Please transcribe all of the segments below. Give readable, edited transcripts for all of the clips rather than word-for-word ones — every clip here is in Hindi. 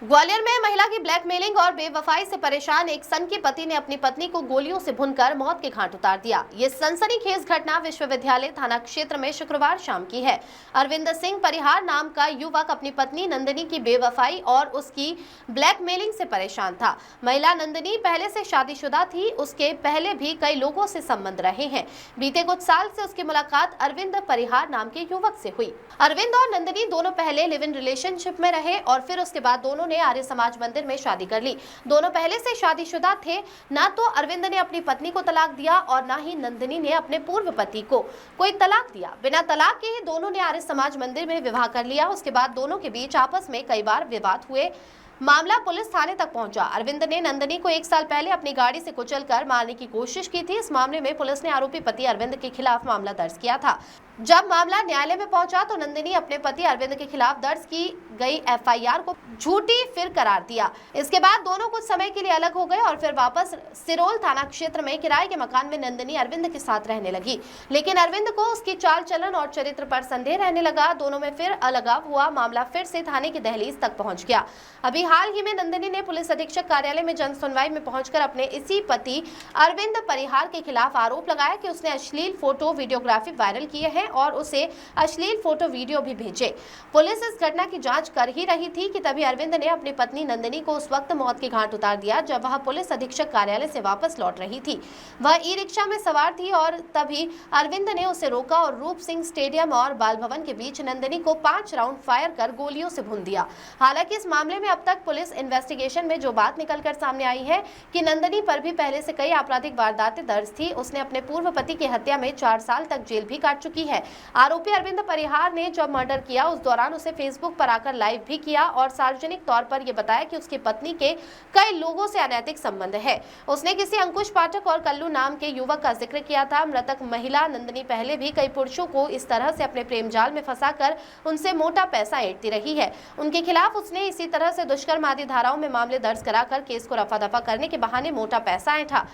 ग्वालियर में महिला की ब्लैकमेलिंग और बेवफाई से परेशान एक सन के पति ने अपनी पत्नी को गोलियों से भूनकर मौत के घाट उतार दिया। ये सनसनीखेज घटना विश्वविद्यालय थाना क्षेत्र में शुक्रवार शाम की है। अरविंद सिंह परिहार नाम का युवक अपनी पत्नी नंदिनी की बेवफाई और उसकी ब्लैकमेलिंग से परेशान था। महिला नंदिनी पहले से शादीशुदा थी, उसके पहले भी कई लोगों से संबंध रहे हैं। बीते कुछ साल से उसकी मुलाकात अरविंद परिहार नाम के युवक से हुई। अरविंद और नंदिनी दोनों पहले लिव इन रिलेशनशिप में रहे और फिर उसके बाद दोनों ने आर्य समाज मंदिर में शादी कर ली। दोनों पहले से शादीशुदा थे। ना तो अरविंद ने अपनी पत्नी को तलाक दिया और ना ही नंदिनी ने अपने पूर्व पति को कोई तलाक दिया। बिना तलाक के ही दोनों ने आर्य समाज मंदिर में विवाह कर लिया। उसके बाद दोनों के बीच आपस में कई बार विवाद हुए। मामला पुलिस थाने तक पहुंचा। अरविंद ने नंदिनी को 1 साल पहले अपनी गाड़ी से कुचलकर मारने की कोशिश की थी। इस मामले में पुलिस ने आरोपी पति अरविंद के खिलाफ मामला दर्ज किया था। जब मामला न्यायालय में पहुंचा तो नंदिनी अपने पति अरविंद के खिलाफ दर्ज की गई एफआईआर को झूठी फिर करार दिया। इसके बाद दोनों कुछ समय के लिए अलग हो गए और फिर वापस सिरोल थाना क्षेत्र में किराए के मकान में नंदिनी अरविंद के साथ रहने लगी। लेकिन अरविंद को उसकी चाल चलन और चरित्र पर संदेह रहने लगा। दोनों में फिर अलगाव हुआ। मामला फिर से थाने की दहलीज तक पहुंच गया। अभी हाल ही में नंदिनी ने पुलिस अधीक्षक कार्यालय में जन सुनवाई में पहुंचकर अपने इसी पति अरविंद परिहार के खिलाफ आरोप लगाया कि उसने अश्लील फोटो वीडियोग्राफी वायरल किए हैं और उसे अश्लील फोटो वीडियो भी भेजे। पुलिस इस घटना की जांच कर ही रही थी कि तभी अरविंद ने अपनी पत्नी नंदिनी को उस वक्त मौत के घाट उतार दिया जब वह पुलिस अधीक्षक कार्यालय से वापस लौट रही थी। वह ई रिक्शा में सवार थी और तभी अरविंद ने उसे रोका और रूप सिंह स्टेडियम और बाल भवन के बीच नंदिनी को 5 राउंड फायर कर गोलियों से भून दिया। हालांकि इस मामले में अब तक पुलिस इन्वेस्टिगेशन में जो बात निकलकर सामने आई है कि नंदिनी पर भी पहले से कई आपराधिक वारदातें दर्ज थी। उसने अपने पूर्व पति की हत्या में 4 साल तक जेल भी काट चुकी है। आरोपी अरविंद परिहार ने जब मर्डर किया उस दौरान उसे फेसबुक पर आकर लाइव भी किया और सार्वजनिक तौर पर यह बताया कि उसकी पत्नी के कई लोगों से अनैतिक संबंध है। उसने किसी अंकुश पाठक और कल्लू नाम के युवक का जिक्र किया था। मृतक महिला नंदिनी पहले भी कई पुरुषों को इस तरह से अपने प्रेम जाल में फंसाकर उनसे मोटा पैसा ऐंठती रही है। उनके खिलाफ उसने इसी तरह से दुष्कर्म आदि धाराओं में मामले दर्ज कराकर केस को रफा दफा करने के बहाने मोटा पैसा ऐंठा।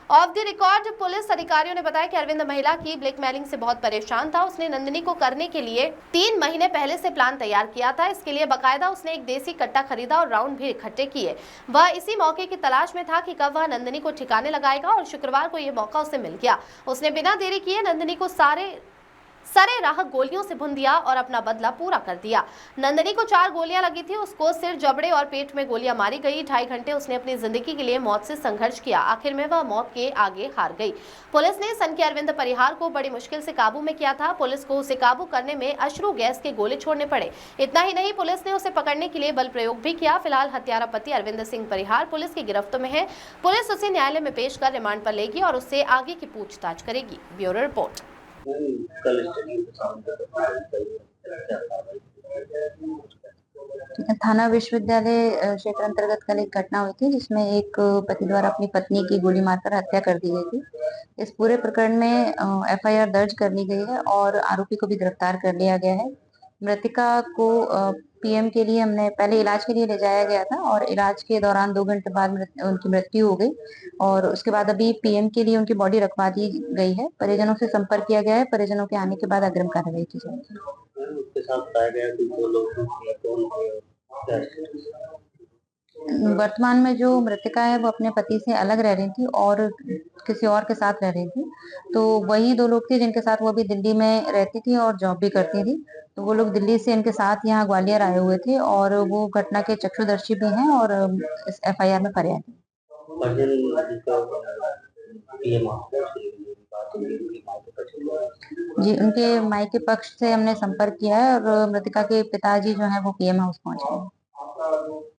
ऑफ द रिकॉर्ड पुलिस अधिकारियों ने बताया कि अरविंद महिला की ब्लैकमेलिंग से बहुत परेशान था। उसने नंदिनी को करने के लिए 3 महीने पहले से प्लान तैयार किया था। इसके लिए बकायदा उसने एक देसी कट्टा खरीदा और राउंड भी इकट्ठे किए। वह इसी मौके की तलाश में था कि कब वह नंदिनी को ठिकाने लगाएगा और शुक्रवार को यह मौका उसे मिल गया। उसने बिना देरी किए नंदिनी को सरे राह गोलियों से भून दिया और अपना बदला पूरा कर दिया। नंदिनी को 4 गोलियां लगी थी। उसको सिर, जबड़े और पेट में गोलियां मारी गई। 2.5 घंटे उसने अपनी जिंदगी के लिए मौत से संघर्ष किया। आखिर में वह मौत के आगे हार गई। पुलिस ने सन के अरविंद परिहार को बड़ी मुश्किल से काबू में किया था। पुलिस को उसे काबू करने में अश्रु गैस के गोले छोड़ने पड़े। इतना ही नहीं, पुलिस ने उसे पकड़ने के लिए बल प्रयोग भी किया। फिलहाल हत्यारा पति अरविंद सिंह परिहार पुलिस की गिरफ्त में है। पुलिस उसे न्यायालय में पेश कर रिमांड पर लेगी और उससे आगे की पूछताछ करेगी। Bureau report. थाना विश्वविद्यालय क्षेत्र अंतर्गत कल एक घटना हुई थी जिसमें एक पति द्वारा अपनी पत्नी की गोली मारकर हत्या कर दी गई थी। इस पूरे प्रकरण में एफआईआर दर्ज कर ली गई है और आरोपी को भी गिरफ्तार कर लिया गया है। मृतिका को पीएम के लिए हमने पहले इलाज के लिए ले जाया गया था और इलाज के दौरान 2 घंटे बाद उनकी मृत्यु हो गई और उसके बाद अभी पीएम के लिए उनकी बॉडी रखवा दी गई है। परिजनों से संपर्क किया गया है। परिजनों के आने के बाद अग्रिम कार्रवाई की जाएगी। उसके साथ पाया गया कि 2 लोग वर्तमान में जो मृतिका है वो अपने पति से अलग रह रही थी और किसी और के साथ रह रही थी। तो वही 2 लोग थे जिनके साथ वो अभी दिल्ली में रहती थी और जॉब भी करती थी। तो वो लोग दिल्ली से इनके साथ यहाँ ग्वालियर आए हुए थे और वो घटना के चक्षुदर्शी भी हैं और इस एफआईआर में फरियादी। जी, उनके मायके पक्ष से हमने संपर्क किया है और मृतिका के पिताजी जो है वो पीएम हाउस पहुंचे हैं।